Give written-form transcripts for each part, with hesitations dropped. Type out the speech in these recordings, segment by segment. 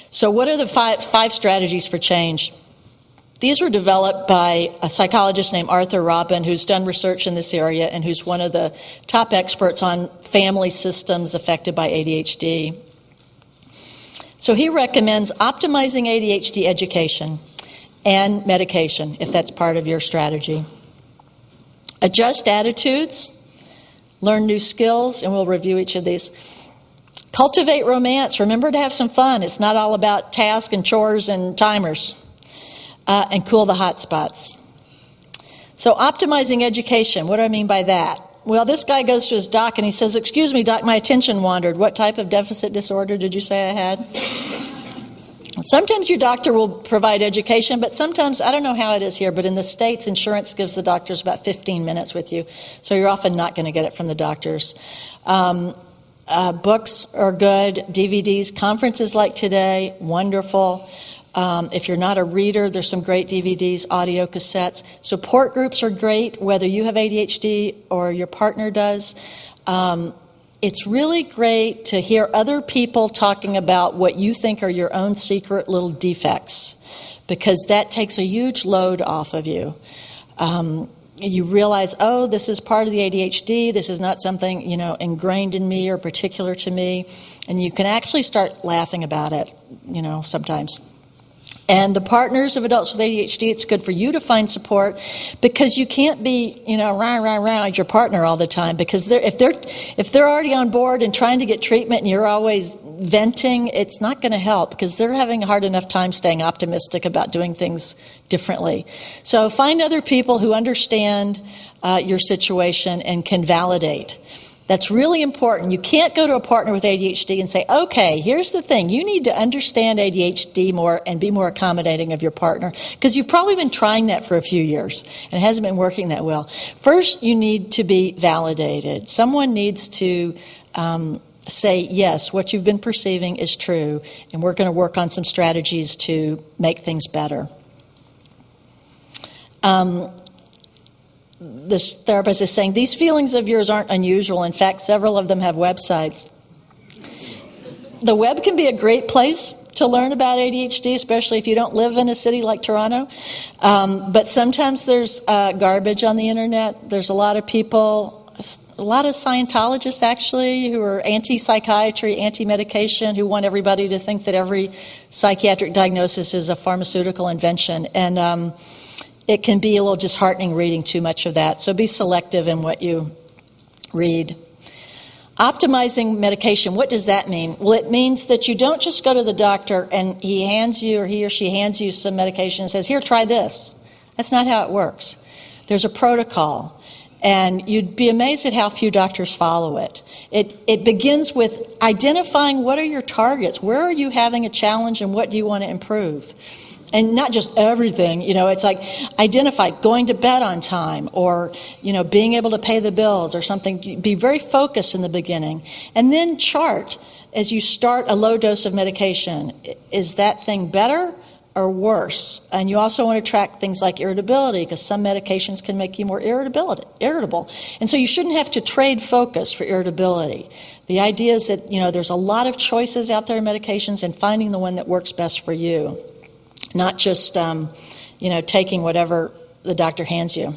So what are the five strategies for change? These were developed by a psychologist named Arthur Robin, who's done research in this area and who's one of the top experts on family systems affected by ADHD. So he recommends optimizing ADHD education and medication, if that's part of your strategy. Adjust attitudes, learn new skills, and we'll review each of these. Cultivate romance. Remember to have some fun. It's not all about tasks and chores and timers. And cool the hot spots. So optimizing education, what do I mean by that? Well, this guy goes to his doc and he says, "Excuse me, doc, my attention wandered. What type of deficit disorder did you say I had?" Sometimes your doctor will provide education, but sometimes, I don't know how it is here, but in the States, insurance gives the doctors about 15 minutes with you. So you're often not going to get it from the doctors. Books are good, DVDs, conferences like today, wonderful. If you're not a reader, there's some great DVDs, audio cassettes. Support groups are great, whether you have ADHD or your partner does. It's really great to hear other people talking about what you think are your own secret little defects, because that takes a huge load off of you. You realize, oh, this is part of the ADHD. This is not something, ingrained in me or particular to me. And you can actually start laughing about it, sometimes. And the partners of adults with ADHD, it's good for you to find support, because you can't be, rah at your partner all the time, because if they're already on board and trying to get treatment and you're always venting, it's not going to help, because they're having a hard enough time staying optimistic about doing things differently. So find other people who understand your situation and can validate. That's really important. You can't go to a partner with ADHD and say, okay, here's the thing. You need to understand ADHD more and be more accommodating of your partner, because you've probably been trying that for a few years and it hasn't been working that well. First, you need to be validated. Someone needs to say, yes, what you've been perceiving is true, and we're going to work on some strategies to make things better. This therapist is saying, these feelings of yours aren't unusual. In fact, several of them have websites. The web can be a great place to learn about ADHD, especially if you don't live in a city like Toronto. But sometimes there's garbage on the internet. There's a lot of people, a lot of Scientologists actually, who are anti-psychiatry, anti-medication, who want everybody to think that every psychiatric diagnosis is a pharmaceutical invention. And it can be a little disheartening reading too much of that. So be selective in what you read. Optimizing medication, what does that mean? Well, it means that you don't just go to the doctor and he or she hands you some medication and says, here, try this. That's not how it works. There's a protocol. And you'd be amazed at how few doctors follow it. It begins with identifying what are your targets. Where are you having a challenge and what do you want to improve? And not just everything, it's like identify going to bed on time, or, being able to pay the bills or something. Be very focused in the beginning. And then chart as you start a low dose of medication. Is that thing better or worse? And you also want to track things like irritability, because some medications can make you more irritable. And so you shouldn't have to trade focus for irritability. The idea is that, there's a lot of choices out there in medications, and finding the one that works best for you. Not just, taking whatever the doctor hands you.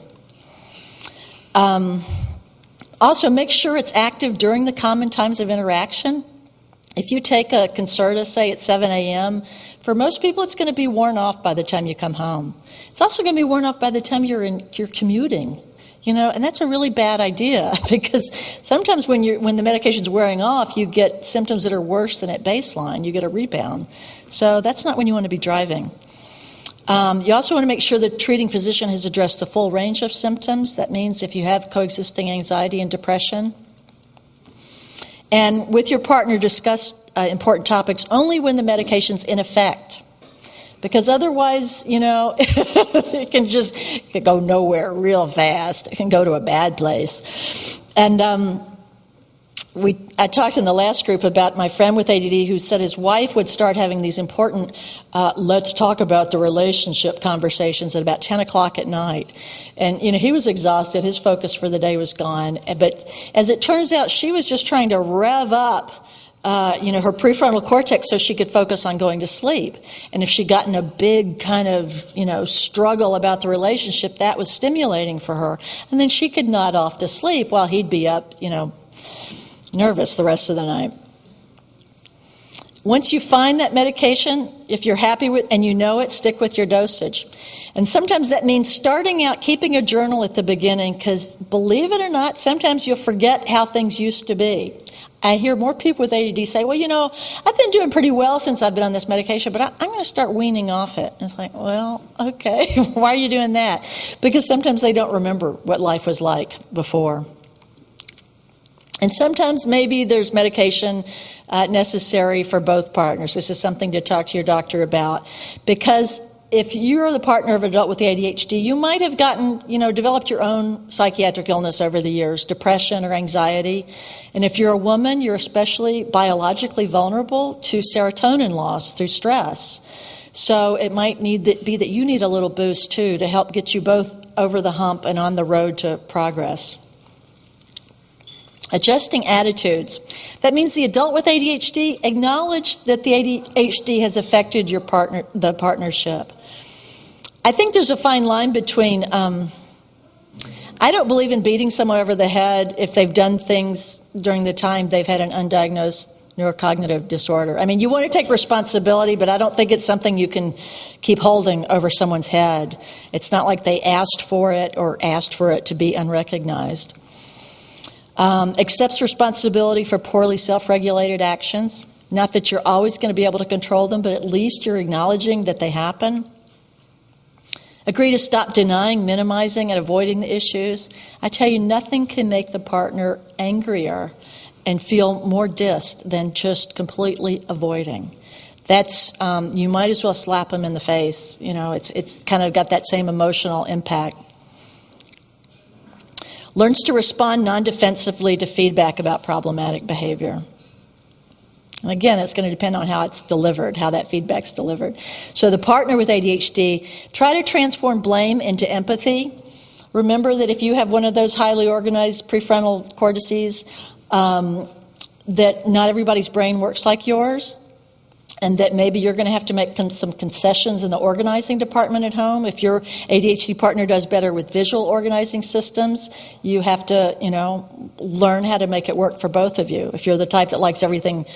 Also, make sure it's active during the common times of interaction. If you take a Concerta, say at 7 a.m., for most people it's going to be worn off by the time you come home. It's also going to be worn off by the time you're commuting. And that's a really bad idea, because sometimes when the medication's wearing off, you get symptoms that are worse than at baseline. You get a rebound. So that's not when you want to be driving. You also want to make sure the treating physician has addressed the full range of symptoms. That means if you have coexisting anxiety and depression. And with your partner, discuss important topics only when the medication's in effect. Because otherwise, it can go nowhere real fast. It can go to a bad place. And I talked in the last group about my friend with ADD who said his wife would start having these important let's talk about the relationship conversations at about 10 o'clock at night. And, he was exhausted. His focus for the day was gone. But as it turns out, she was just trying to rev up her prefrontal cortex so she could focus on going to sleep. And if she got in a big kind of, struggle about the relationship, that was stimulating for her. And then she could nod off to sleep while he'd be up, nervous the rest of the night. Once you find that medication, if you're happy with and you know it, stick with your dosage. And sometimes that means starting out keeping a journal at the beginning, because believe it or not, sometimes you'll forget how things used to be. I hear more people with ADD say, well, I've been doing pretty well since I've been on this medication, but I'm going to start weaning off it. And it's like, well, okay, why are you doing that? Because sometimes they don't remember what life was like before. And sometimes maybe there's medication necessary for both partners. This is something to talk to your doctor about. Because if you're the partner of an adult with ADHD, you might have developed your own psychiatric illness over the years, depression or anxiety. And if you're a woman, you're especially biologically vulnerable to serotonin loss through stress. So it might be that you need a little boost too to help get you both over the hump and on the road to progress. Adjusting attitudes. That means the adult with ADHD acknowledge that the ADHD has affected the partnership. I think there's a fine line between, I don't believe in beating someone over the head if they've done things during the time they've had an undiagnosed neurocognitive disorder. I mean, you want to take responsibility, but I don't think it's something you can keep holding over someone's head. It's not like they asked for it or asked for it to be unrecognized. Accepts responsibility for poorly self-regulated actions. Not that you're always going to be able to control them, but at least you're acknowledging that they happen. Agree to stop denying, minimizing, and avoiding the issues. I tell you, nothing can make the partner angrier and feel more dissed than just completely avoiding. That's you might as well slap them in the face. It's kind of got that same emotional impact. Learns to respond non-defensively to feedback about problematic behavior. And again, it's going to depend on how it's delivered, how that feedback's delivered. So the partner with ADHD, try to transform blame into empathy. Remember that if you have one of those highly organized prefrontal cortices, that not everybody's brain works like yours, and that maybe you're going to have to make some concessions in the organizing department at home. If your ADHD partner does better with visual organizing systems, you have to, learn how to make it work for both of you. If you're the type that likes everything,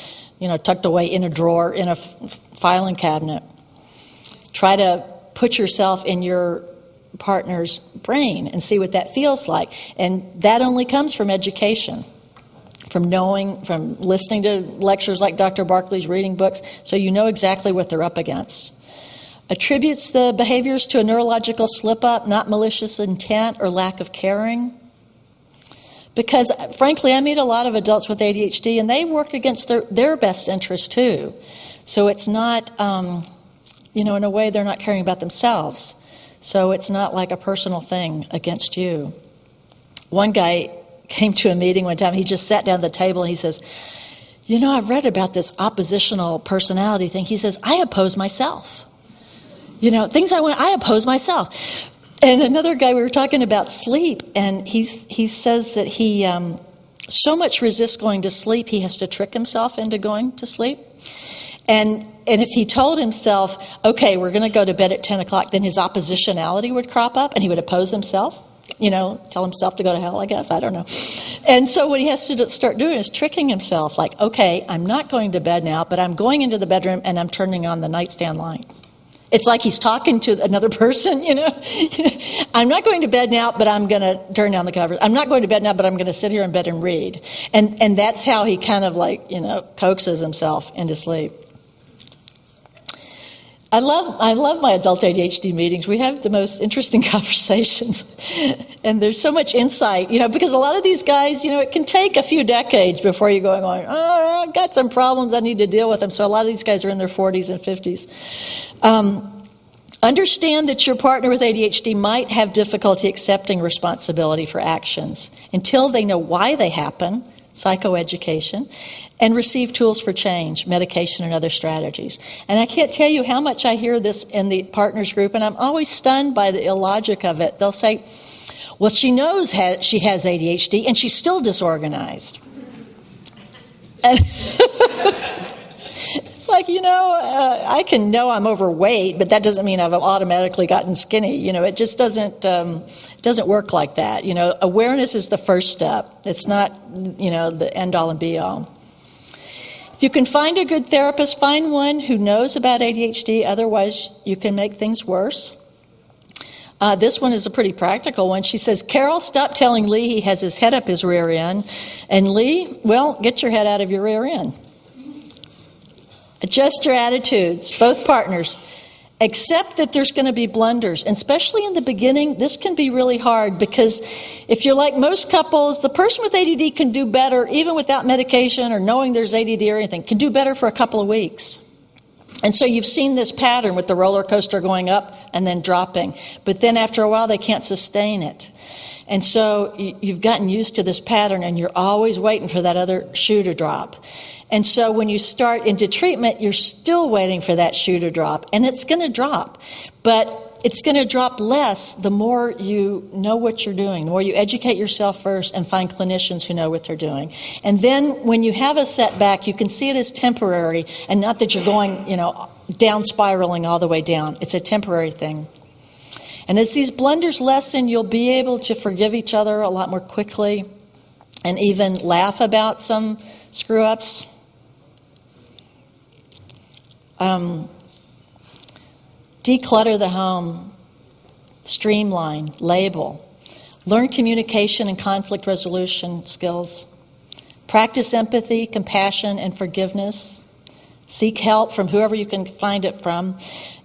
tucked away in a drawer, in a filing cabinet, try to put yourself in your partner's brain and see what that feels like. And that only comes from education. From listening to lectures like Dr. Barkley's, reading books, so you know exactly what they're up against. Attributes the behaviors to a neurological slip-up, not malicious intent or lack of caring. Because, frankly, I meet a lot of adults with ADHD, and they work against their best interest, too. So it's not, in a way, they're not caring about themselves. So it's not like a personal thing against you. One guy came to a meeting one time. He just sat down at the table and he says, I've read about this oppositional personality thing. He says, I oppose myself. Things I oppose myself. And another guy, we were talking about sleep, and he says that he so much resists going to sleep, he has to trick himself into going to sleep. And if he told himself, okay, we're going to go to bed at 10 o'clock, then his oppositionality would crop up and he would oppose himself. Tell himself to go to hell, I guess. I don't know. And so what he has to start doing is tricking himself. Like, okay, I'm not going to bed now, but I'm going into the bedroom and I'm turning on the nightstand light. It's like he's talking to another person, I'm not going to bed now, but I'm going to turn down the covers. I'm not going to bed now, but I'm going to sit here in bed and read. And that's how he kind of coaxes himself into sleep. I love my adult ADHD meetings. We have the most interesting conversations. And there's so much insight, because a lot of these guys, it can take a few decades before you're going, I've got some problems, I need to deal with them. So a lot of these guys are in their 40s and 50s. Understand that your partner with ADHD might have difficulty accepting responsibility for actions until they know why they happen, psychoeducation, and receive tools for change, medication, and other strategies. And I can't tell you how much I hear this in the partners group, and I'm always stunned by the illogic of it. They'll say, well, she knows she has ADHD, and she's still disorganized. And it's like, I can know I'm overweight, but that doesn't mean I've automatically gotten skinny. It just doesn't work like that. Awareness is the first step. It's not, the end all and be all. If you can find a good therapist, find one who knows about ADHD. Otherwise, you can make things worse. This one is a pretty practical one. She says, Carol, stop telling Lee he has his head up his rear end. And Lee, well, get your head out of your rear end. Adjust your attitudes, both partners. Accept that there's going to be blunders. And especially in the beginning, this can be really hard because if you're like most couples, the person with ADD can do better, even without medication or knowing there's ADD or anything, can do better for a couple of weeks. And so you've seen this pattern with the roller coaster going up and then dropping. But then after a while, they can't sustain it. And so you've gotten used to this pattern, and you're always waiting for that other shoe to drop. And so when you start into treatment, you're still waiting for that shoe to drop. And it's going to drop. But it's going to drop less the more you know what you're doing, the more you educate yourself first and find clinicians who know what they're doing. And then when you have a setback, you can see it as temporary and not that you're going, down spiraling all the way down. It's a temporary thing. And as these blunders lessen, you'll be able to forgive each other a lot more quickly and even laugh about some screw-ups. Declutter the home, streamline, label, learn communication and conflict resolution skills, practice empathy, compassion, and forgiveness, seek help from whoever you can find it from,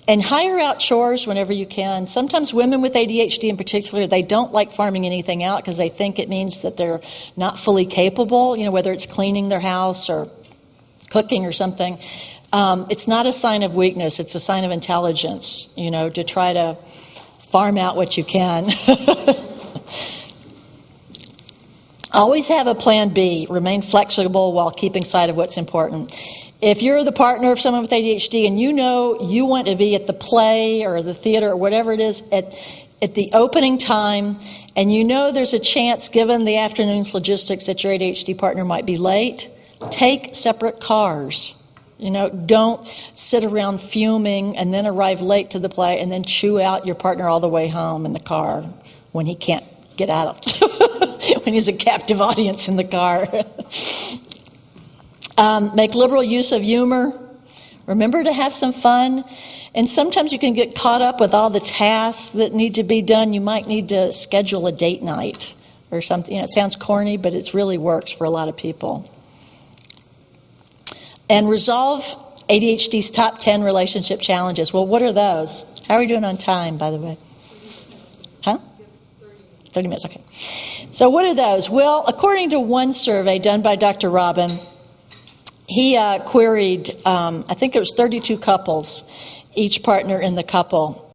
and hire out chores whenever you can. Sometimes women with ADHD in particular, they don't like farming anything out because they think it means that they're not fully capable, whether it's cleaning their house or cooking or something. It's not a sign of weakness. It's a sign of intelligence, to try to farm out what you can. Always have a plan B. Remain flexible while keeping sight of what's important. If you're the partner of someone with ADHD and you want to be at the play or the theater or whatever it is at the opening time, and there's a chance, given the afternoon's logistics, that your ADHD partner might be late, take separate cars. Don't sit around fuming and then arrive late to the play and then chew out your partner all the way home in the car when he can't get out, when he's a captive audience in the car. Make liberal use of humor. Remember to have some fun. And sometimes you can get caught up with all the tasks that need to be done. You might need to schedule a date night or something. It sounds corny, but it really works for a lot of people. And resolve ADHD's top 10 relationship challenges. Well, what are those? How are we doing on time, by the way? Huh? 30 minutes, okay. So what are those? Well, according to one survey done by Dr. Robin, he queried, I think it was 32 couples, each partner in the couple.